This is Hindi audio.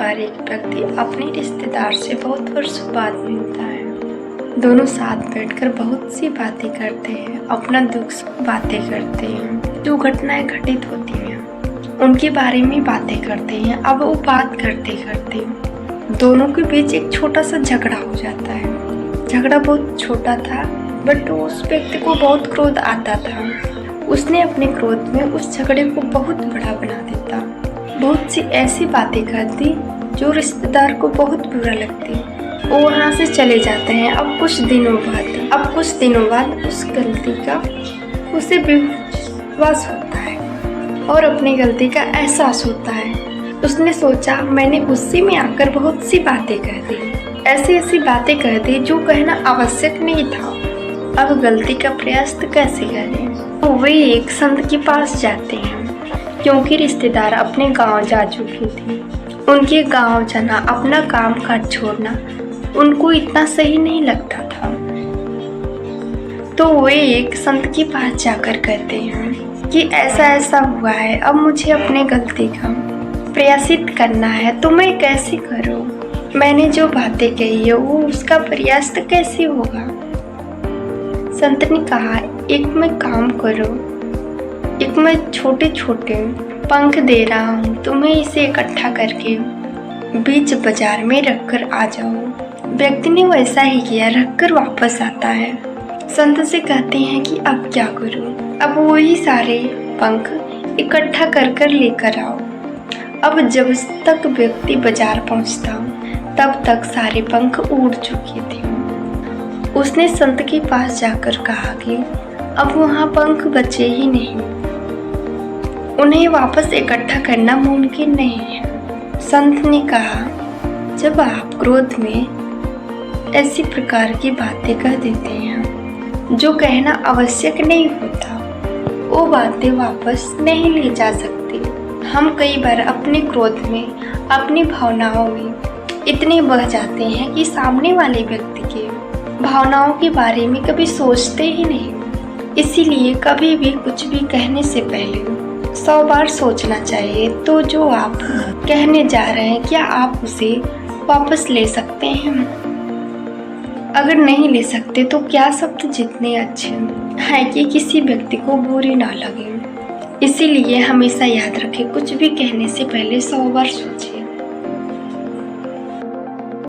बार एक व्यक्ति अपने रिश्तेदार से बहुत वर्षों बाद मिलता है। दोनों साथ बैठकर बहुत सी बातें करते हैं, अपना दुख सुख बातें करते हैं, जो घटनाएं घटित होती हैं उनके बारे में बातें करते हैं। अब वो बात करते करते दोनों के बीच एक छोटा सा झगड़ा हो जाता है। झगड़ा बहुत छोटा था, बट उस व्यक्ति को बहुत क्रोध आता था। उसने अपने क्रोध में उस झगड़े को बहुत बड़ा बना देता, बहुत सी ऐसी बातें करती जो रिश्तेदार को बहुत बुरा लगती। वो वहाँ से चले जाते हैं। अब कुछ दिनों बाद उस गलती का उसे विश्वास होता है और अपनी गलती का एहसास होता है। उसने सोचा, मैंने गुस्से में आकर बहुत सी बातें कह दी, ऐसी बातें कह दी जो कहना आवश्यक नहीं था। अब गलती का प्रयास कैसे करें? तो वे एक संत के पास जाते हैं, क्योंकि रिश्तेदार अपने गांव जा चुकी थी। उनके गांव जाना, अपना काम काज छोड़ना उनको इतना सही नहीं लगता था। तो वे एक संत के पास जाकर कहते हैं कि ऐसा हुआ है, अब मुझे अपने गलती का प्रयासित करना है, तो मैं कैसे करूं? मैंने जो बातें कही है वो उसका प्रयास कैसे होगा? संत ने कहा, एक मैं काम करो, एक मैं छोटे छोटे पंख दे रहा हूँ, तुम्हें इसे इकट्ठा करके बीच बाजार में रखकर आ जाओ। व्यक्ति ने वैसा ही किया, रखकर वापस आता है। संत से कहते हैं कि अब क्या करूँ? अब वही सारे पंख इकट्ठा कर लेकर आओ। अब जब तक व्यक्ति बाजार पहुँचता तब तक सारे पंख उड़ चुके थे। उसने संत के पास जाकर कहा कि अब वहाँ पंख बचे ही नहीं, उन्हें वापस इकट्ठा करना मुमकिन नहीं है। संत ने कहा, जब आप क्रोध में ऐसी प्रकार की बातें कह देते हैं जो कहना आवश्यक नहीं होता, वो बातें वापस नहीं ली जा सकती। हम कई बार अपने क्रोध में, अपनी भावनाओं में इतने बह जाते हैं कि सामने वाले व्यक्ति के भावनाओं के बारे में कभी सोचते ही नहीं। इसीलिए कभी भी कुछ भी कहने से पहले 100 बार सोचना चाहिए। तो जो आप कहने जा रहे हैं, क्या आप उसे वापस ले सकते हैं? अगर नहीं ले सकते तो क्या शब्द जितने अच्छे हैं कि किसी व्यक्ति को बुरे ना लगे। इसीलिए हमेशा याद रखें, कुछ भी कहने से पहले 100 बार सोचिए।